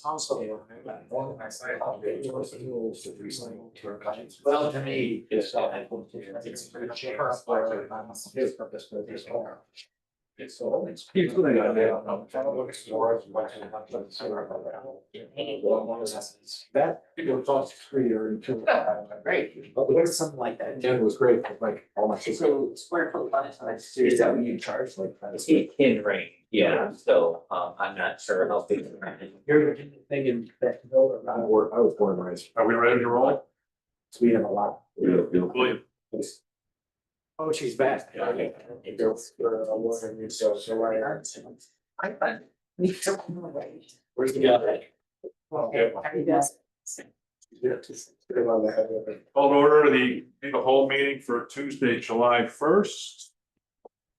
Well, to me, it's pretty cheap. That people cost 3 or 2. Great, but there's something like that. Jen was great, like all my. So square foot size. Is that what you charge like? It can range, yeah, so, I'm not sure how big. You're thinking that build around. I was born and raised. Are we ready to roll? So we have a lot. William. Oh, she's back. Yeah. Where's the guy? Okay. Yeah. Call to order the whole meeting for Tuesday, July 1st.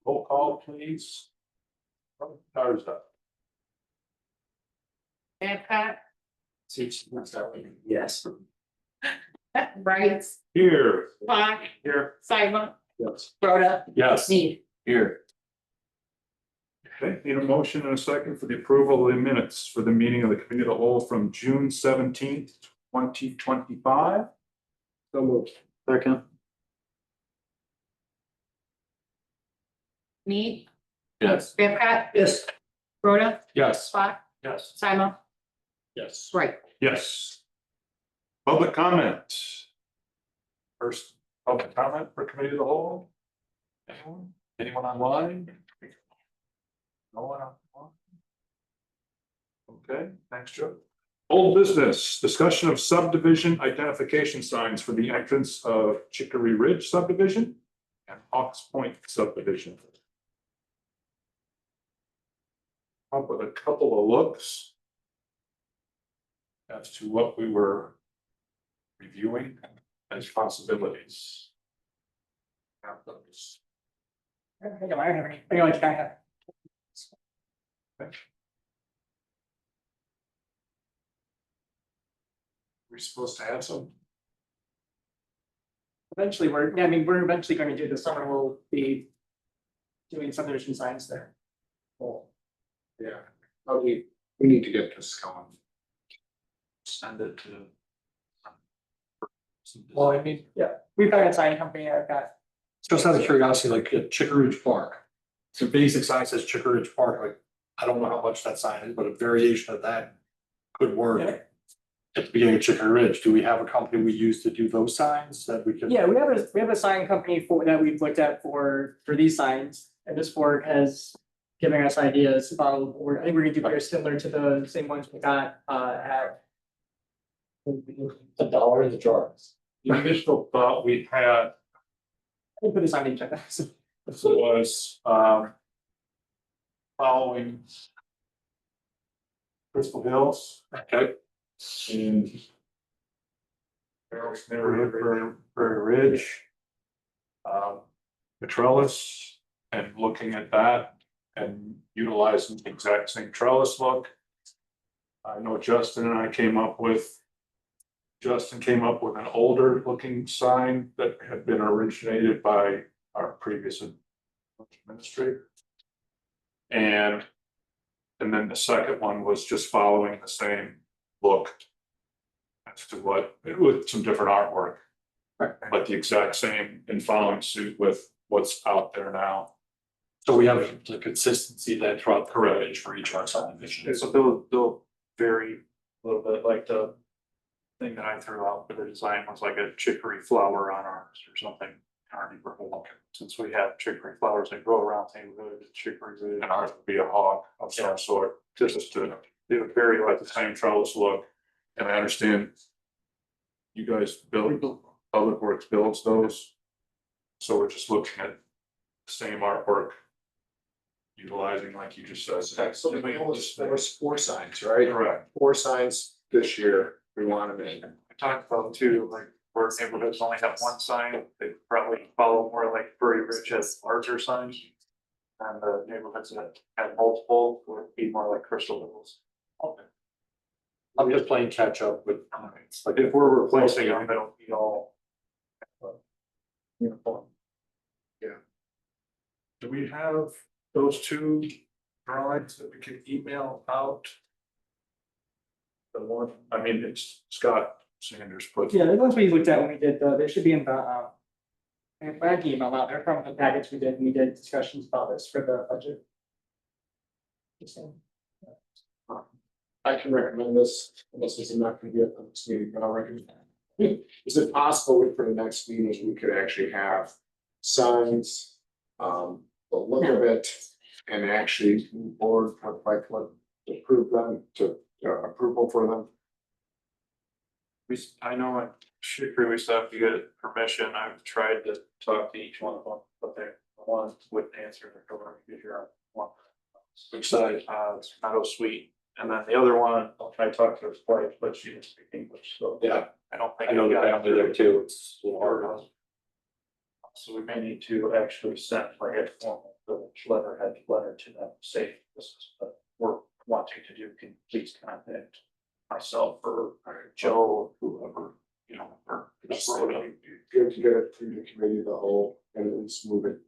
Roll call, please. Powers up. Babcock, Yes. Bright, Here. Clock, Here. Simon, Yes. Rhoda, Yes. Need. Here. Okay, need a motion and a second for the approval of the minutes for the meeting of the committee of the whole from June 17th, 2025. So moved. Second. Need, Yes. Babcock, Yes. Rhoda, Yes. Clock, Yes. Simon, Yes. Bright. Yes. Public comment. First, public comment for committee of the whole. Anyone? Anyone online? No one online? Okay, thanks, Joe. Old business, discussion of subdivision identification signs for the entrance of Chicory Ridge subdivision and Hawks Point subdivision. Up with a couple of looks as to what we were reviewing as possibilities. Have those. We're supposed to have some. Eventually, we're eventually going to do this summer, we'll be doing subdivision signs there. Yeah, we need to get this going. Send it to. Well, I mean, We've got a sign company, I've got, Just out of curiosity, like at Chicory Ridge Park, the basic sign says Chicory Ridge Park, like, I don't know how much that sign is, but a variation of that could work. Yeah. At the beginning of Chicory Ridge, do we have a company we use to do those signs that we can? yeah, we have a sign company for that we've looked at for these signs, and this board has given us ideas about, I think we're gonna do very similar to the same ones we got at. $1 in the jar. The initial thought we had I can put this on each other. was following Crystal Hills. Okay. And Prairie Ridge. The trellis and looking at that and utilizing the exact same trellis look. I know Justin and I came up with. Justin came up with an older looking sign that had been originated by our previous administrator. And then the second one was just following the same look. As to what, with some different artwork. But the exact same and following suit with what's out there now. So we have the consistency then throughout the Correct. ridge for each of our subdivisions. So they'll vary a little bit, like the thing that I threw out for the design was like a chicory flower on ours or something. In our neighborhood, since we have chicory flowers that grow around the neighborhood, chicory wood, and ours would be a hawk of some sort. Just to, they would very like the same trellis look, and I understand. You guys build, Public Works builds those. So we're just looking at the same artwork. Utilizing, like you just said. So there was 4 signs, right? Correct. 4 signs this year, we want them in. I talked about too, like where neighborhoods only have one sign, they probably follow more like Prairie Ridge has larger signs. And the neighborhoods that have multiple would be more like Crystal Hills. Okay. I'm just playing catch up with. Like if we're replacing them, it'll be all. Uniform. Yeah. Do we have those 2 drawings that we can email out? the one, I mean, it's Scott Sanders put. Yeah, the ones we looked at when we did, they should be in the, I can email out, they're from the package we did, and we did discussions about this for the budget. Just saying. I can recommend this, unless it's not gonna be at the next meeting, but I'll recommend. Is it possible for the next meeting, we could actually have signs, the look of it, and actually move forward, like, approve them to, approval for them? I know at Chicory, we still have to get permission. I've tried to talk to each one of them, but they one wouldn't answer their door because you're on one. Which side? It's Meadow Sweet. And then the other one, I'll try to talk to his wife, but she doesn't speak English, so. Yeah. I don't think. I know the family there too, it's a little hard. So we may need to actually send like a formal village letter to them, say this is what we're wanting to do, can please contact myself or Joe, whoever, you know, or. Good to get it through the committee of the whole, and at least move it.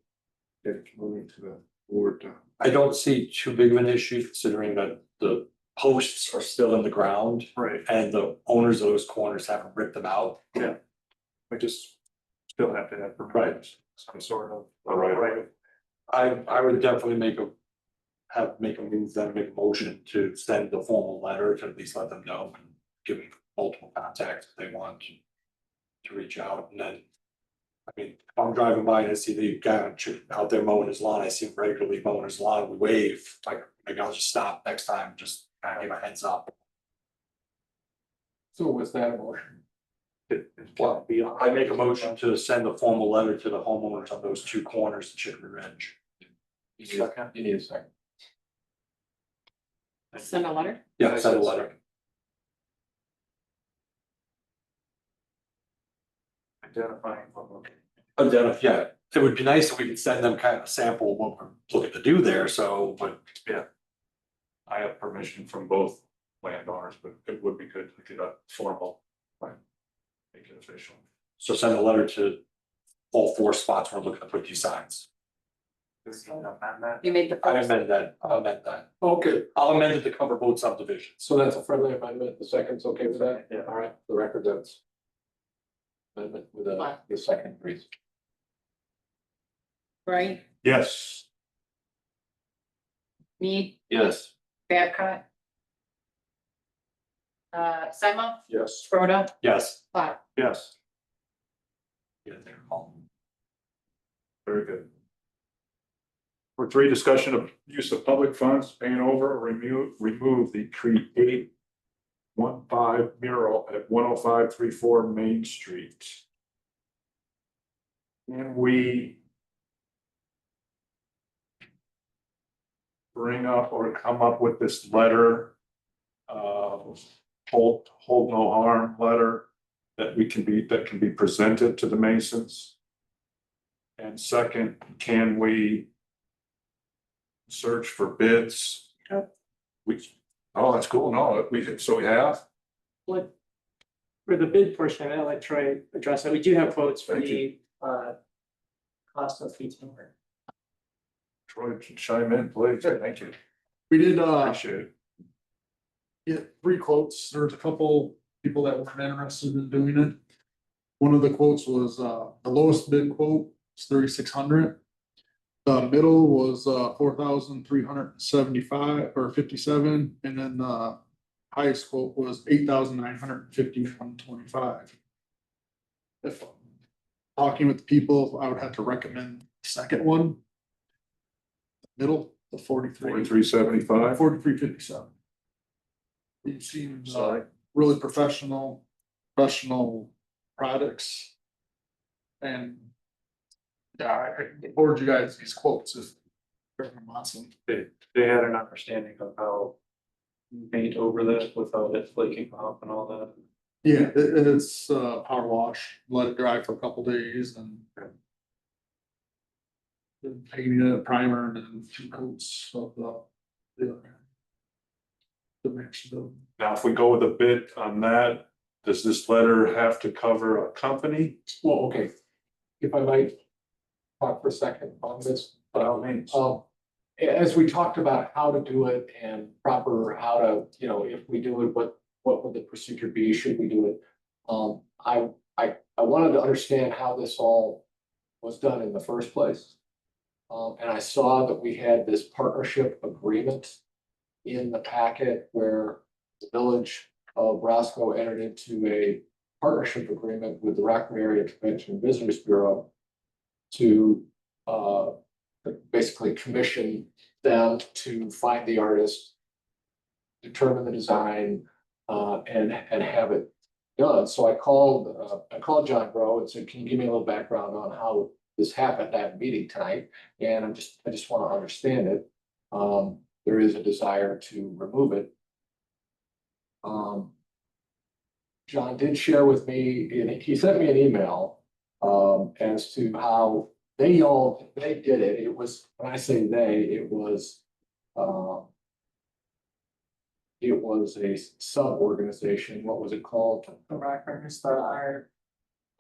Get it moving to the board. I don't see too big of an issue considering that the posts are still in the ground Right, and the owners of those corners haven't ripped them out. we just still have to have. Right. Some sort of. Right. I would definitely make a move then, make a motion to send the formal letter to at least let them know and give them multiple contacts if they want to reach out and then. I mean, if I'm driving by and I see the guy out there mowing his lawn, I see him regularly mowing his lawn, we wave, like, maybe I'll just stop next time, just kind of give a heads up. So was that a motion? Well, I make a motion to send a formal letter to the homeowners on those two corners of Chicory Ridge. You need a second. Send a letter? Yeah, send a letter. Identifying. Yeah, it would be nice if we could send them kind of a sample of what we're looking to do there, so, but I have permission from both landowners, but it would be good to get a formal. Like, make it official. so send a letter to all four spots we're looking to put these signs. You made the I first. I'll amend that. Okay, I'll amend it to cover both subdivisions. so that's a friendly amendment, the second's okay with that? Yeah. All right, the record that's. Amendment with the second, please. Bright, Yes. me, Yes. Babcock. Sima, Yes. Rhoda, Yes. Cloud. Yes, Yeah, they're all- very good. For three, discussion of use of public funds, paying over or remove the Create 1.5 mural at 10534 Main Street. Can we bring up or come up with this letter? Hold no harm letter that can be presented to the Masons. And second, can we search for bids? Oh, that's cool. No, we have. What? For the bid portion, I'll let Troy address it. We do have quotes for Thank the cost of heating work. Troy, chime in, please. Thank you. We did Appreciate it. get 3 quotes. There's a couple people that were interested in doing it. One of the quotes was the lowest bid quote was 3,600. The middle was 4,375 or 57, and then the highest quote was 8,951.25. If talking with the people, I would have to recommend the second one. Middle, the 43. 4375. 4357. It seems Sorry. really professional products. And yeah, I can forward you guys these quotes if everyone wants them. They had an understanding of how paint over that without it flaking off and all that. Yeah, it's power wash, let it dry for a couple days and then painting it, primer, and then 2 coats of the other. The match them. Now, if we go with a bid on that, does this letter have to cover a company? Well, okay. If I might talk for a second on this. By all means. As we talked about how to do it and proper how to, if we do it, what what would the procedure be? Should we do it? I wanted to understand how this all was done in the first place. And I saw that we had this partnership agreement in the packet where the village of Roscoe entered into a partnership agreement with the Rockland Area Convention and Visitors Bureau to basically commission them to find the artist, determine the design, and have it done. So I called John Grow and said, can you give me a little background on how this happened at meeting tonight? And I just want to understand it. There is a desire to remove it. John did share with me, and he sent me an email as to how they did it. It was, when I say they, it was a sub-organization. What was it called? The Rockburners, the art,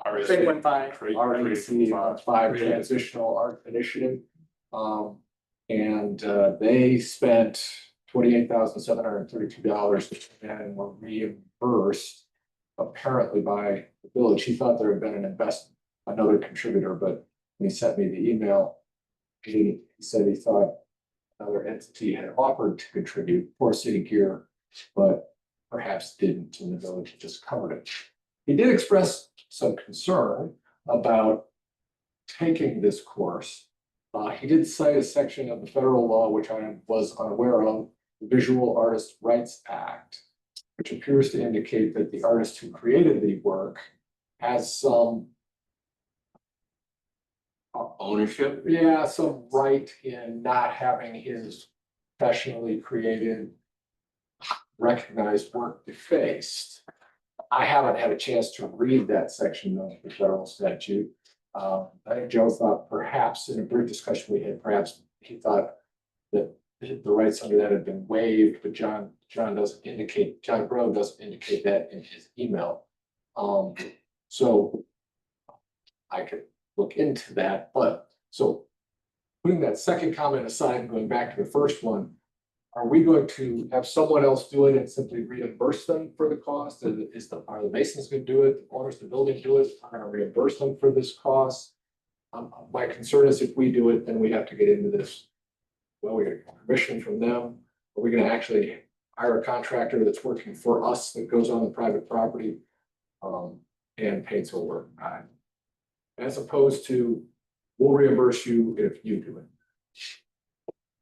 RSA. Trade went by. REC, Five Transitional Art Initiative. And they spent $28,732 and were reimbursed apparently by the village. He thought there had been an investment, another contributor, but when he sent me the email, he said he thought another entity had offered to contribute for City Gear, but perhaps didn't, and the village just covered it. He did express some concern about taking this course. He did cite a section of the federal law, which I was unaware of, the Visual Artist Rights Act, which appears to indicate that the artist who created the work has some Ownership? yeah, some right in not having his professionally created, recognized work defaced. I haven't had a chance to read that section of the federal statute. I think Joe thought perhaps in a brief discussion we had, perhaps he thought that the rights under that had been waived, but John Grow doesn't indicate that in his email. So I could look into that, but so putting that second comment aside and going back to the first one, are we going to have someone else do it and simply reimburse them for the cost? Are the Masons going to do it? The owners of the building do it? Are going to reimburse them for this cost? My concern is if we do it, then we have to get into this. Well, we get permission from them. Are we going to actually hire a contractor that's working for us that goes on the private property and paints our work? As opposed to, we'll reimburse you if you do it.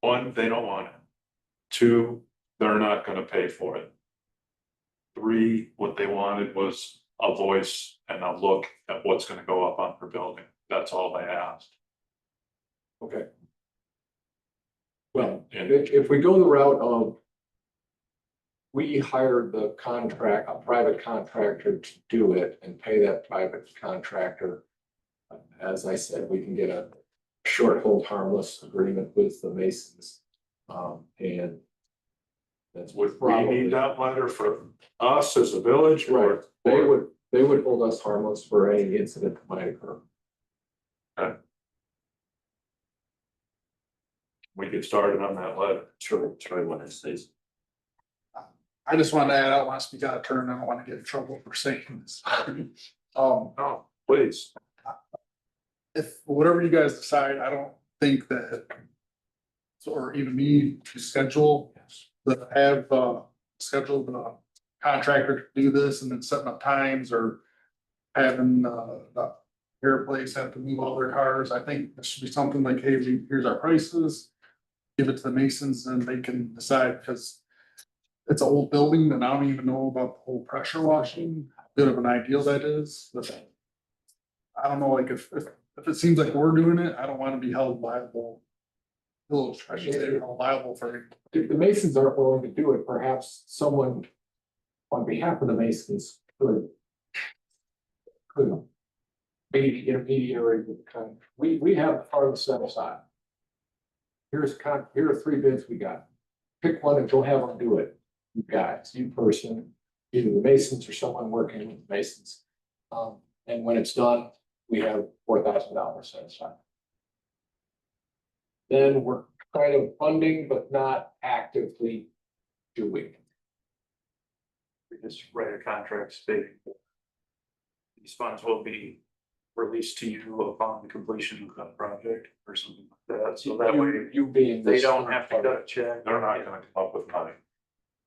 One, they don't want it. Two, they're not gonna pay for it. Three, what they wanted was a voice and a look at what's gonna go up on her building. That's all they asked. Okay. Well, And if we go the route of we hired the a private contractor to do it and pay that private contractor. As I said, we can get a short hold harmless agreement with the Masons. And that's would we probably, need that letter for us as a village or? right, they would hold us harmless for any incident that might occur. We get started on that letter. Troy wanted to say. I just wanted to add, I don't want to speak out of turn, I don't want to get in trouble for saying this. No, please. If, whatever you guys decide, I don't think that. Or even me to schedule, schedule the contractor to do this and then setting up times or having, the air place have to move all their cars. I think this should be something like, hey, here's our prices. Give it to the Masons and they can decide, because it's an old building and I don't even know about the whole pressure washing, bit of an ideal that is, but I don't know, like if it seems like we're doing it, I don't want to be held liable. I should say held liable for it. If the Masons aren't willing to do it, perhaps someone on behalf of the Masons could be intermediary with the kind. We have part of the set aside. Here are 3 bids we got. Pick one and go have them do it. You guys, you person, either the Masons or someone working with the Masons. And when it's done, we have $4,000 set aside. Then we're kind of funding, but not actively doing. We just write a contract stating that these funds will be released to you upon the completion of that project or something like that, so that way You being. they this don't have to third cut a party. check. They're not gonna come up with money.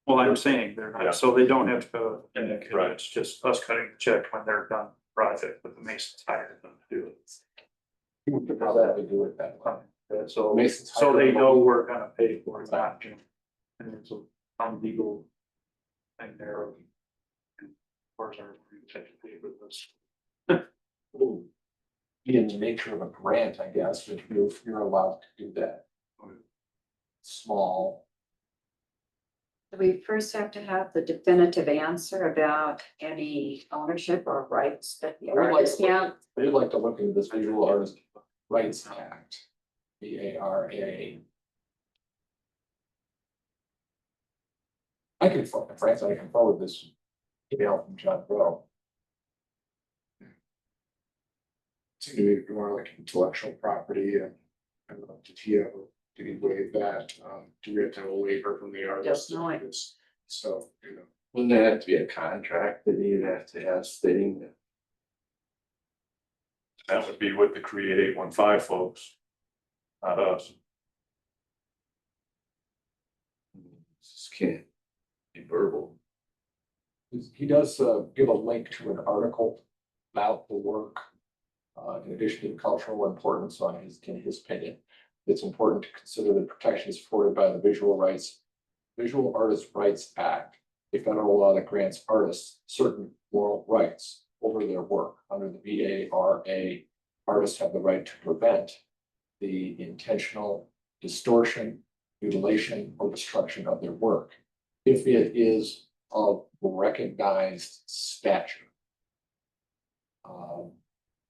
Well, I'm saying they're Yeah. not, so they don't have to go, and Right. it's just us cutting the check when they're done the project, but the Masons hired them to do it. You could probably do it that way. So, Masons so hire they them. know we're gonna pay for it, not, you know, and it's a legal thing there. And of course, our, to pay for this. Ooh. Be in the nature of a grant, I guess, if you're allowed to do that. Small. Do we first have to have the definitive answer about any ownership or rights that the I would like artist to- have? They'd like to look into this Visual Artist Rights Act. VARA. I can, Francis, I can forward this email from John Bro. Seem to be more like intellectual property and did he have, did he waive that? Do we have to have a waiver from the artist? Yes, no, I- So, you know. Wouldn't there have to be a contract that you'd have to have stating that? That would be with the Create 815 folks. Not us. Just can't be verbal. He does give a link to an article about the work. In addition to the cultural importance on in his opinion, it's important to consider the protections afforded by the Visual Artists Rights Act, a federal law that grants artists certain moral rights over their work. Under the VARA, artists have the right to prevent the intentional distortion, mutilation, or destruction of their work if it is of recognized stature.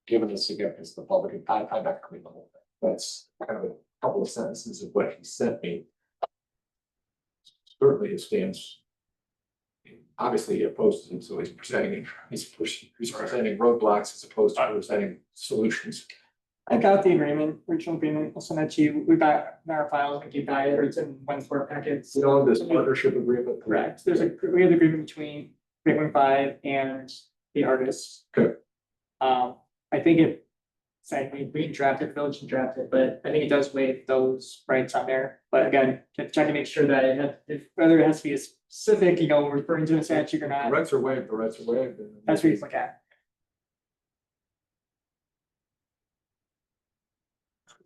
Given the significance of the public, I'm not going to read the whole thing. That's kind of a couple of sentences of what he sent me. Certainly it stands. Obviously he opposes it, so he's presenting roadblocks as opposed to presenting solutions. I got the agreement, original agreement, I'll send that to you, we got in our files, I keep that, or it's in one four packets. You know, this partnership agreement. Correct, we have the agreement between 3.5 and the artists. Good. I think it, saying we can draft it, the village can draft it, but I think it does waive those rights on there. But again, check to make sure that it has, if whether it has to be a specific, you know, referring to a statute or The not, rights are waived, the rights are waived. that's what you look at.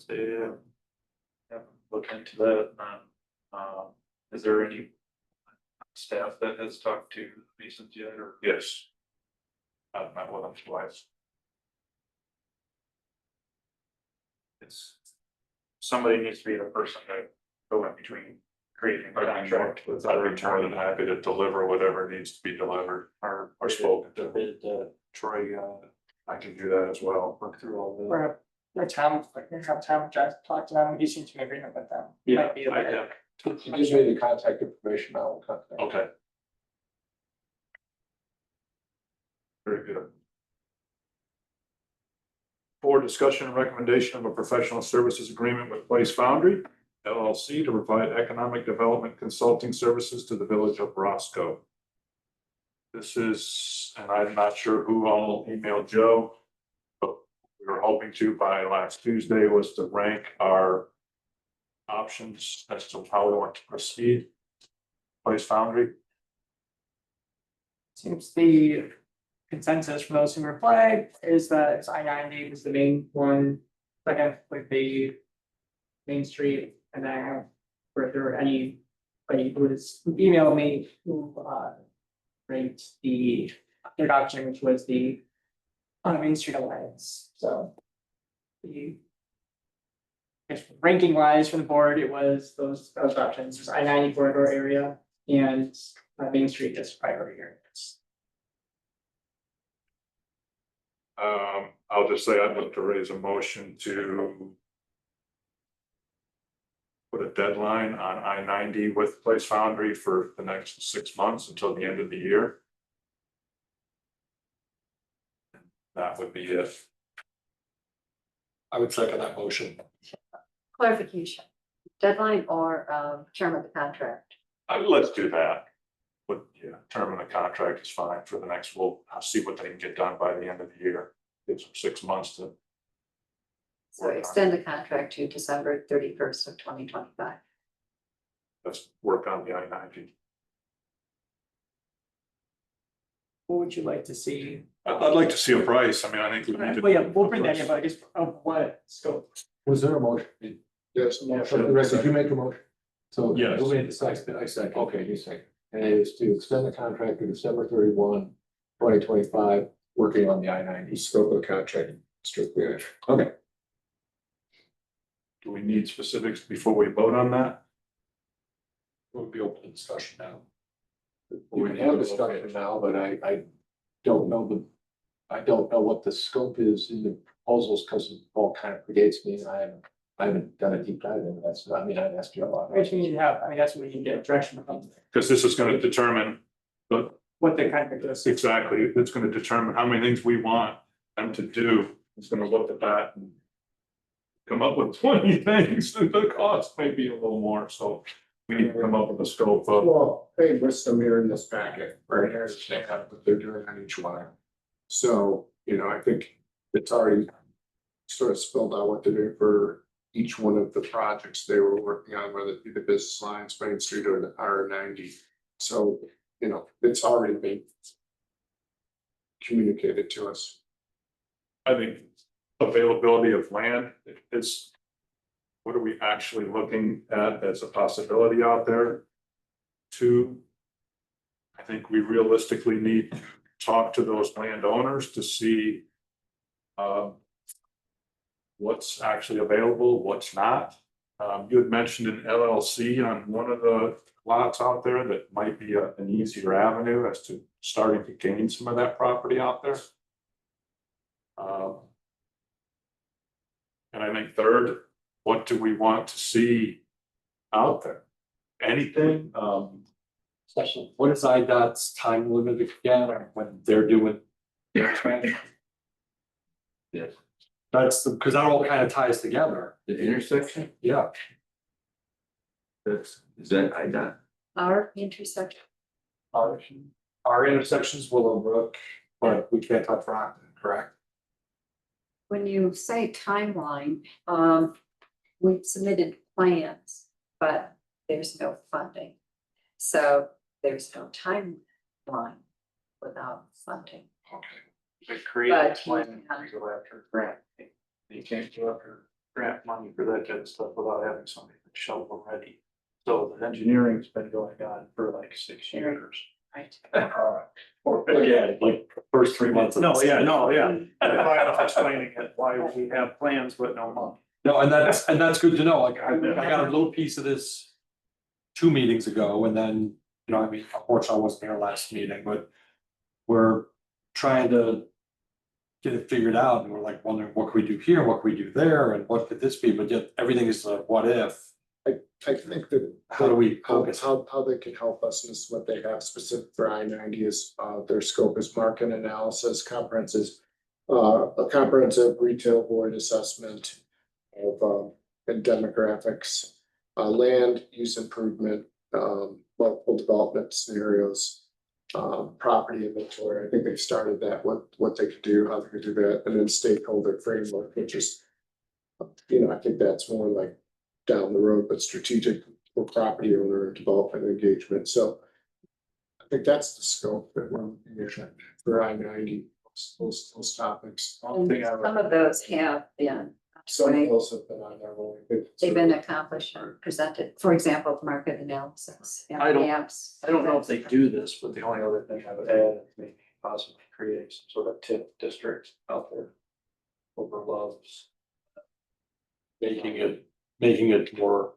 Yeah. Look into that, is there any staff that has talked to Masons yet, or? Yes. I've met with them twice. It's, somebody needs to be the person that go in between creating a contract with I'd other be more than attorney. happy to deliver whatever needs to be delivered or spoken to. Troy, I can do that as well. Look through all the. Or Tom, have Tom talk to them, you seem to be in agreement with them. Yeah, Might be a I bit- have. He gives me the contact information, I will contact. Okay. Very good. For discussion and recommendation of a professional services agreement with Place Foundry LLC to provide economic development consulting services to the village of Roscoe. This is, and I'm not sure who all emailed Joe, but we were hoping to by last Tuesday was to rank our options as to how we want to proceed. Place Foundry. Seems the consensus for those who replied is that I-90 is the main one, second with the Main Street, and then were there anybody who emailed me who ranked the third option, which was the Main Street Alliance, so the I guess ranking wise for the board, it was those options, there's I-90 corridor area and Main Street as priority areas. I'll just say I'd like to raise a motion to put a deadline on I-90 with Place Foundry for the next 6 months until the end of the year. That would be it. I would second that motion. Clarification, deadline or term of the contract? Let's do that. But yeah, term of the contract is fine for the next, I'll see what they can get done by the end of the year. Gives them 6 months to. So extend the contract to December 31st of 2025. Let's work on the I-90. What would you like to see? I'd like to see a price. I mean, I think we need to. Well, yeah, we'll bring that in, but I guess of what scope? Was there a motion? Yes. Rick, did you make a motion? So. Yes. Who made the second? I second. Okay, you second. And it is to extend the contract to December 31, 2025, working on the I-90. Scope of the contract, strictly. Okay. Do we need specifics before we vote on that? We'll be open to discussion now. We can have a discussion now, but I don't know I don't know what the scope is in the proposals, because it all kind of predates me, and I haven't done a deep dive into that, so I mean, I'd ask you a lot. Which we need to have, I mean, that's what we can get direction from, Because this is gonna determine, what the contract is. exactly, it's gonna determine how many things we want them to do. It's gonna look at that and come up with 20 things, and the cost may be a little more, so we need to come up with a scope of. Well, they list them here in this packet, right here, they have what they're doing on each one. So, I think it's already sort of spelled out what to do for each one of the projects they were working on, whether it be the business lines, Main Street or the R90. So, it's already been communicated to us. I think availability of land is. What are we actually looking at as a possibility out there? Two, I think we realistically need to talk to those landowners to see what's actually available, what's not. You had mentioned an LLC on one of the lots out there that might be an easier avenue as to starting to gain some of that property out there. And I think third, what do we want to see out there? Anything? Especially, what is IDOT's time limit again, or when they're doing? Yes. That's because that all kind of ties together. The intersection, Yeah. is that IDOT? Our intersection, Our intersections Willowbrook, but we can't touch Rockland, correct? when you say timeline, we've submitted plans, but there's no funding. So there's no timeline without funding. To create But a plan, you you go after grant. You can't go after grant money for that kind of stuff without having something that's shovel ready. So the engineering's been going on for like 6 years. Right. Or again, like first 3 months. No, yeah. Why I'm explaining it, why we have plans but no money. No, and that's good to know, like, I got a little piece of this 2 meetings ago, and then, I mean, unfortunately, I wasn't here last meeting, but we're trying to get it figured out, and we're like wondering, what can we do here, what can we do there, and what could this be, but yet everything is a what if, I think that. how do we How, focus? how they can help us, and this is what they have specific for I-90 is, their scope is market analysis, a comprehensive retail void assessment of, and demographics, land use improvement, multiple development scenarios, property inventory. I think they've started that, what they could do, how they could do that, and then stakeholder framework, which is, I think that's more like down the road, but strategic for property owner and development engagement. So I think that's the scope that we're looking at for I-90, those topics. And some of those have been, Some of those have been on there. they've been accomplished and presented, for example, market analysis. and I don't- maps. I don't know if they do this, but the only other thing I would add, is maybe possibly create some sort of tip district out there. Over Loves. Making it more.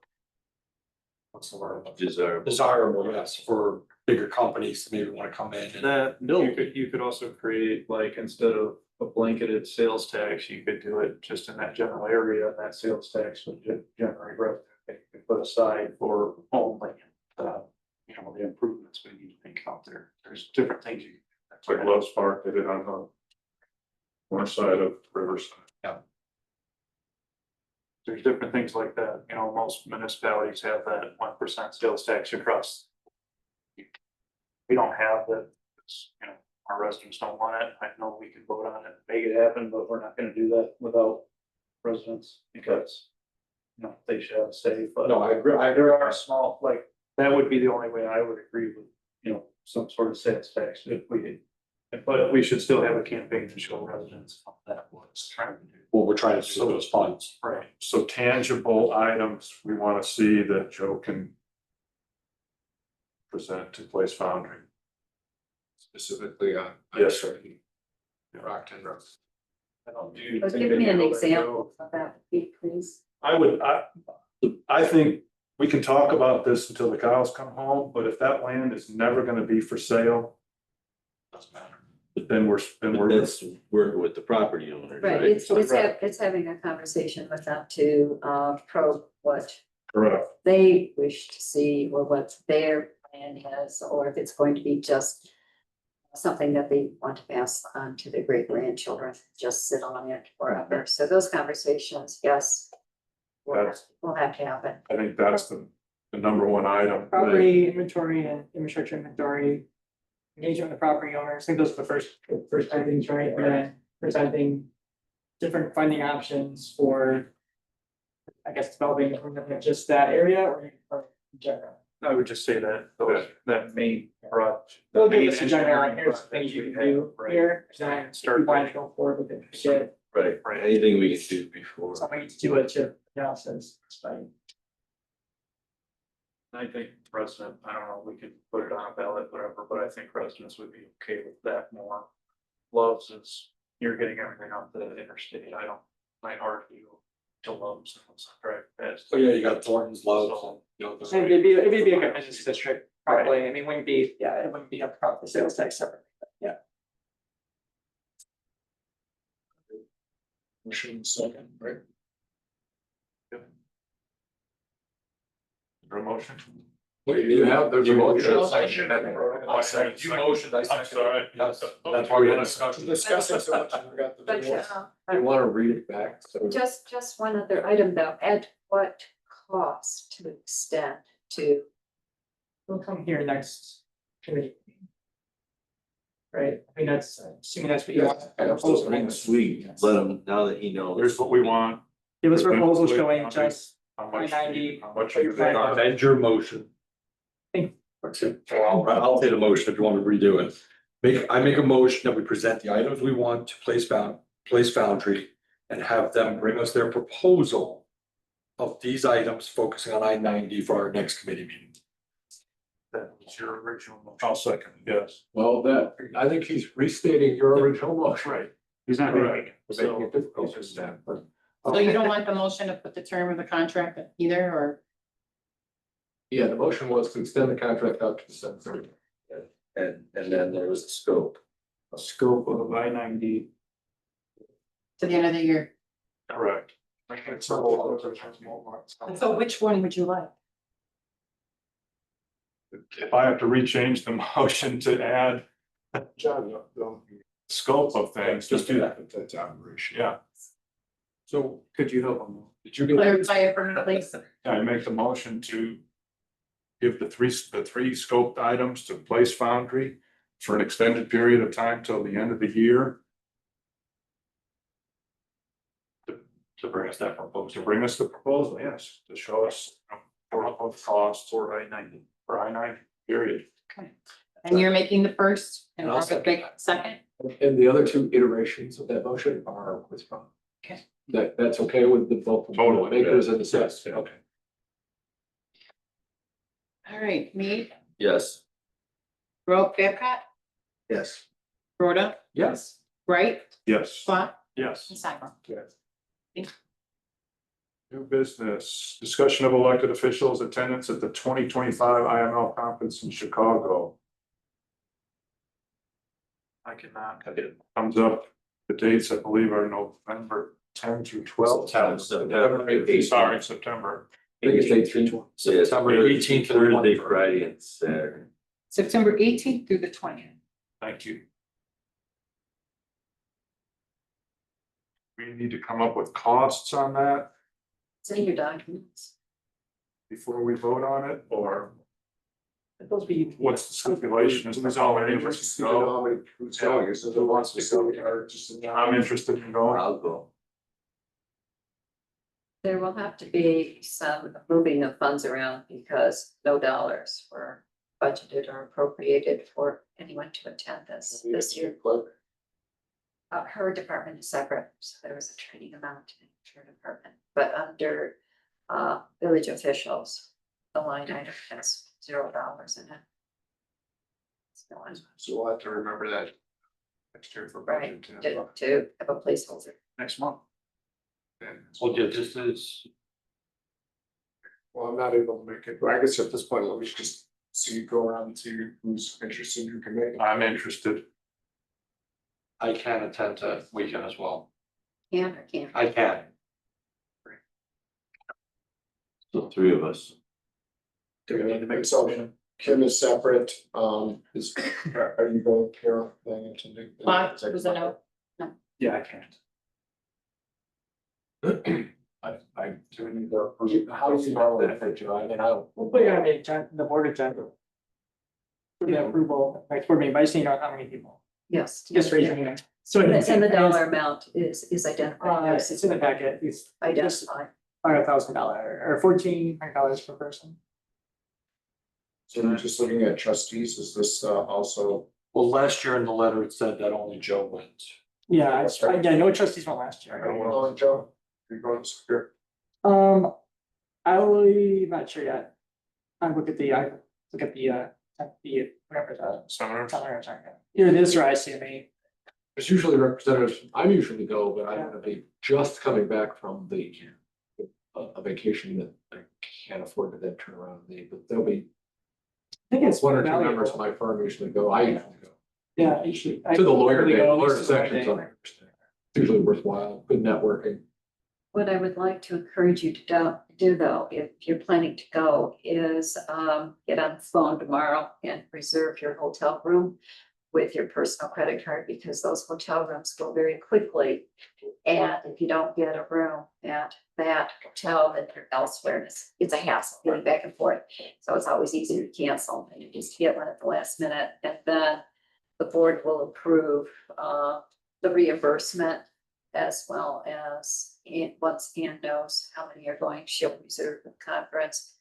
What's the word? Desirable, yes, for bigger companies to maybe want to come in and. You could also create, like, instead of a blanketed sales tax, you could do it just in that general area, and that sales tax would generate revenue. That you could put aside for only, the improvements we need to think out there. There's different things you. It's like Love's Park, they did on the north side of Riverside. There's different things like that, most municipalities have that 1% sales tax across. we don't have that, it's, you know, our residents don't want it, I know we can vote on it, make it happen, but we're not gonna do that without residents, because. You know, they should have a say, but. No, I agree, There are small, like, that would be the only way I would agree with, you know, some sort of sales tax if we did. But we should still have a campaign to show residents that what's trying to do. What we're trying to do with those funds. Right, so tangible items we wanna see that Joe can. Present to Place Foundry. Specifically on. Yes, sir. Rockton Road. I don't do. But give me an example of that, please. I think we can talk about this until the cows come home, but if that land is never gonna be for sale. Doesn't matter. Then we're. That's working with the property owners, Right, right? it's having a conversation with them to probe what Correct. they wish to see or what their plan is, or if it's going to be just something that they want to pass on to their great grandchildren, just sit on it forever. So those conversations, yes, will have to happen. I think that's the number one item. Property inventory and infrastructure inventory. Engagement with property owners, I think those are the first things, right? And then presenting different funding options for, I guess, developing just that area or in general. I would just say that, that main broad. They'll give us a general, here's the things you can do here, and then start planning to go forward with it, shit, Right, anything we can do before. somebody to do a chip analysis, it's fine. I think resident, I don't know, we could put it on a ballot, whatever, but I think residents would be okay with that more. Loves is, you're getting everything off the interstate, I don't, might argue to Loves and what's right fast. So yeah, you got Thornton's, Lowe's, and, you know, those- And it'd be a good business district, probably, I mean, wouldn't be, yeah, it wouldn't be up front, the sales tax separate, yeah. motion second, right? Is there a motion? You have, there's a motion. I second. You motioned, I I'm seconded. sorry. That's why we had a discussion. Discussing so much, we forgot the But divorce. You wanna read it back? So just one other item though, at what cost to extend to, We'll come here next committee. Right, I mean, that's, assuming that's what you want. Next week, let him, now that he knows. Here's what we want. Give us proposals showing just How much? 90, How much what you're you think? planning. Amend your motion. I'll take the motion if you want me to redo it. I make a motion that we present the items we want to Place Foundry and have them bring us their proposal of these items focusing on I-90 for our next committee meeting. That was your original motion. I'll second, yes. Well, I think he's restating your original motion. Right. He's not Right. making it difficult for them, but. So you don't want the motion to put the term of the contract either, or? Yeah, the motion was to extend the contract out to December 30th. And then there was the scope. A scope of I-90, To the end of the year. correct. So which one would you like? If I have to rechange the motion to add John, no, scope of things, just do that, that's operation. yeah. So could you help them? Did you get? Clarify it for me, please. I make the motion to give the three scoped items to Place Foundry for an extended period of time till the end of the year. To bring us that proposal, to bring us the proposal, yes, to show us, of costs for I-90, period. And you're making the first and Robert big second? And the other two iterations of that motion are withdrawn. Okay. That's okay with the both. Totally, Makers yeah. and the sets, Yes, yeah. okay. All right, me, Yes. Rowe, Babcock, Yes. Rhoda, Yes. Wright, Yes. Swat, Yes. and Simon. New business, discussion of elected officials' attendance at the 2025 IML conference in Chicago. I cannot, thumbs up, the dates I believe are November 10 through 12. Sorry, September. I think it's 18. So yes, September 18th to the Thursday, 21st. Friday and Saturday. September 18th through the 20th. Thank you. We need to come up with costs on that it's in your documents. before we vote on it, or Those be. What's the stipulation? Is this all I'm any interested to know how many who's going, is it who wants to go, or just. I'm interested in going. I'll go. There will have to be some moving of funds around because no dollars were budgeted or appropriated for anyone to attend this year. Her department is separate, so there was a training amount in her department, but under village officials, the line item has $0 in it. So I'm So we'll have to remember that next year for right budget. to have a placeholder. Next month. Well, yeah, just is, Well, I'm not able to make it, but I guess at this point, let me just see, go around and see who's interested, who can make it. I'm interested. I can attend that weekend as well. Can or can't? I can. So 3 of us. Do we need to make something? Kim is separate, are you going, Carol, thing attending? Why? Was a no? Yeah, I can't. I do need to approve. How do you know that, Joe? I mean, I don't. We'll put it on the board agenda. For the approval, like for me, but I just need to know how many people, Yes. just raise your hand. So. And the dollar amount is identified, yes, It's in the packet, it's identified. $5,000 or $1,400 per person. So we're just looking at trustees, is this also? Well, last year in the letter, it said that only Joe went. Yeah, yeah, no trustees went last I year. don't know, Joe, you're going to secure. I'm not sure yet. I look at the whatever the Seminar. summer, sorry. Either this or ICMA. There's usually representatives, I usually go, but I'm gonna be just coming back from the a vacation that I can't afford to then turn around and leave, but there'll be I think it's one or two valuable. members of my firm usually go, I usually go. Yeah, usually. To the lawyer, Usually go at lawyer least one sections, day. I understand. It's usually worthwhile, good networking. What I would like to encourage you to do though, if you're planning to go, is get on the phone tomorrow and reserve your hotel room with your personal credit card, because those hotel rooms go very quickly. And if you don't get a room at that hotel, then you're elsewhere, and it's a hassle getting back and forth. So it's always easier to cancel than to just get one at the last minute, and then the board will approve the reimbursement as well as once Ann knows how many are going, she'll reserve the conference.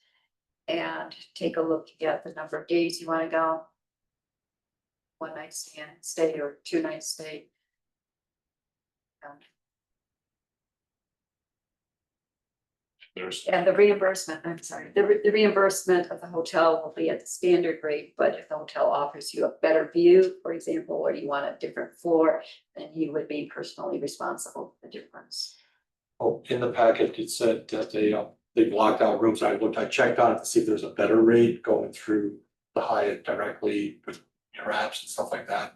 And take a look at the number of days you want to go. 1 night stay or 2 night stay. There's, And the reimbursement, I'm sorry, the reimbursement of the hotel will be at the standard rate, but if the hotel offers you a better view, for example, or you want a different floor, then you would be personally responsible for the difference. Oh, in the packet, it said that they blocked out rooms. I checked on it to see if there's a better rate going through the Hyatt directly with your apps and stuff like that.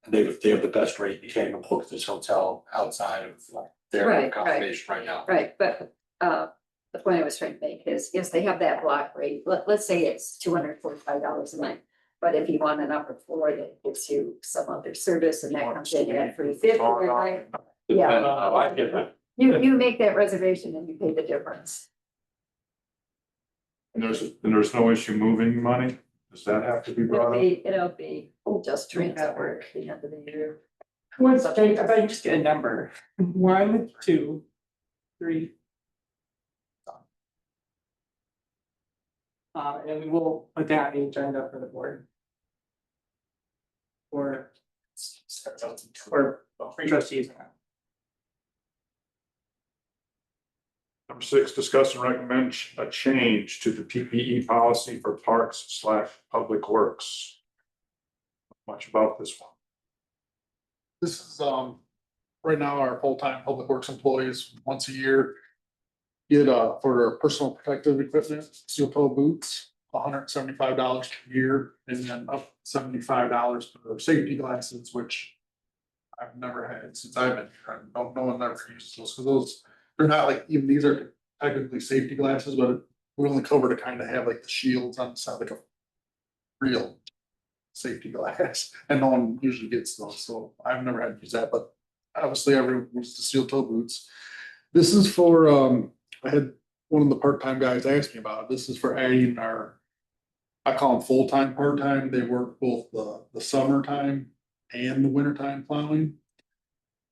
And they have the best rate. You can't even book this hotel outside of their Right, right. accommodation right now. Right, but the point I was trying to make is, yes, they have that block rate, let's say it's $245 a night. But if you want an upper floor that gives you some other service and that comes in at $350 a night. Yeah. Oh, I get that. You make that reservation and you pay the difference. and there's no issue moving money? Does that have to be brought up? It'll be just transfer at the end of the year. What's, if I can just get a number, 1, 2, 3. And we will put that on the agenda for the board. Or three trustees. Number 6, discuss and recommend a change to the PPE policy for parks/public works. Much about this one. This is, right now, our full-time public works employees, once a year. Get, for their personal protective equipment, steel toe boots, $175 per year, and then up $75 for safety glasses, which I've never had since I've been here. No one ever uses those, because those, they're not like, even these are technically safety glasses, but we only cover to kind of have like the shields on the side, like a real safety glass, and no one usually gets those, so I've never had to use that, but obviously everyone uses the steel toe boots. This is for, I had one of the part-time guys ask me about it. This is for adding our I call them full-time, part-time, they work both the summertime and the wintertime plowing.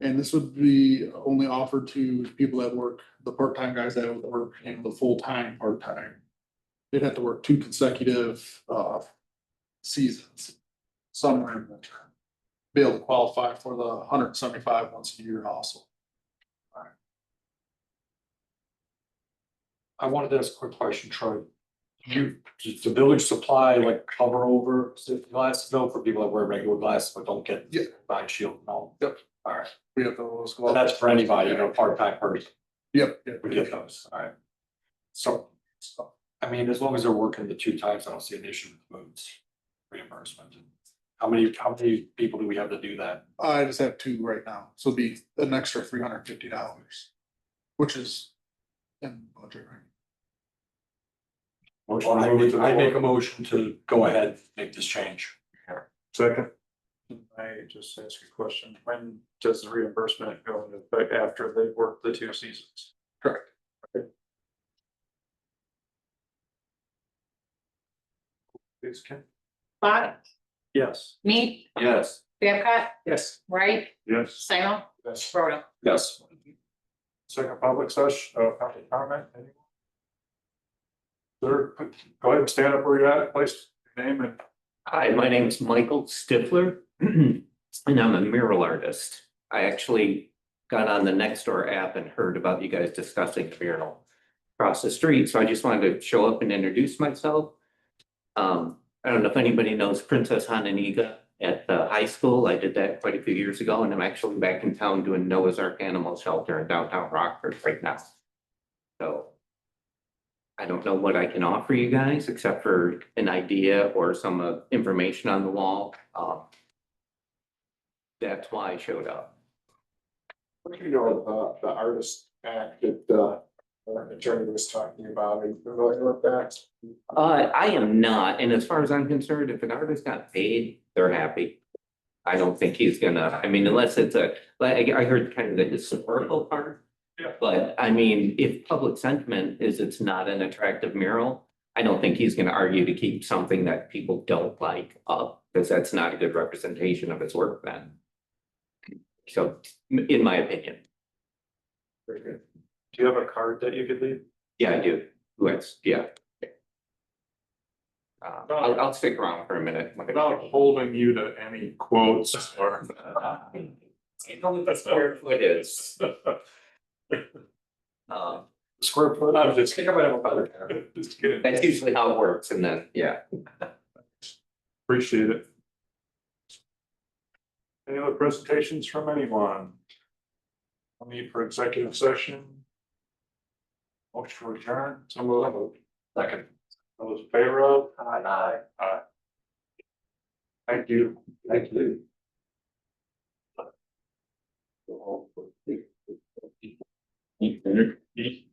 And this would be only offered to people that work, the part-time guys that would work in the full-time, part-time. They'd have to work 2 consecutive seasons, summer and winter. Be able to qualify for the 175 once a year also. I wanted to ask a quick question, Troy. Does the village supply like cover over safety glasses though for people that wear regular glasses but don't get Yeah. eye shield? No. Yep. All right. We have those. Well, that's for anybody, you know, part-time person. Yep, yep. We get those, all right. So, I mean, as long as they're working the 2 times, I don't see an issue with boots reimbursement. How many people do we have to do that? I just have 2 right now, so it'd be an extra $350, which is in budget, right? Motion Well, to move it to the I make a floor. motion to go ahead, make this change. Second. I just ask you a question, when does the reimbursement go into effect after they work the 2 seasons? Correct. Please, Ken? Bott, Yes. me, Yes. Babcock, Yes. Wright, Yes. Simon, Yes. Rhoda. Yes. Second public session, public comment, anyone? Sir, go ahead and stand up where you're at, place your name and. Hi, my name's Michael Stifler, and I'm a mural artist. I actually got on the Nextdoor app and heard about you guys discussing the mural across the street, so I just wanted to show up and introduce myself. I don't know if anybody knows Princess Hananiga at the high school. I did that quite a few years ago, and I'm actually back in town doing Noah's Ark Animal Shelter in downtown Rockford right now. So I don't know what I can offer you guys except for an idea or some information on the wall. That's why I showed up. What do you know about the artist act that our attorney was talking about? Are you familiar with that? I am not, and as far as I'm concerned, if an artist got paid, they're happy. I don't think he's gonna, I mean, unless it's like, I heard kind of the historical part. Yeah. But I mean, if public sentiment is it's not an attractive mural, I don't think he's gonna argue to keep something that people don't like up, because that's not a good representation of his work then. So, in my opinion, Very good. Do you have a card that you could leave? yeah, I do. Yeah. I'll stick around for a minute. Without holding you to any quotes or. You know what the square foot is. Square foot. I'm just Think about it. Just kidding. That's usually how it works, and then, yeah. Appreciate it. Any other presentations from anyone? I'll need for executive session. Motion to adjourn, so moved. Second. All those in favor of? Aye. Aye. Thank you. Thank you. Eat dinner. Eat.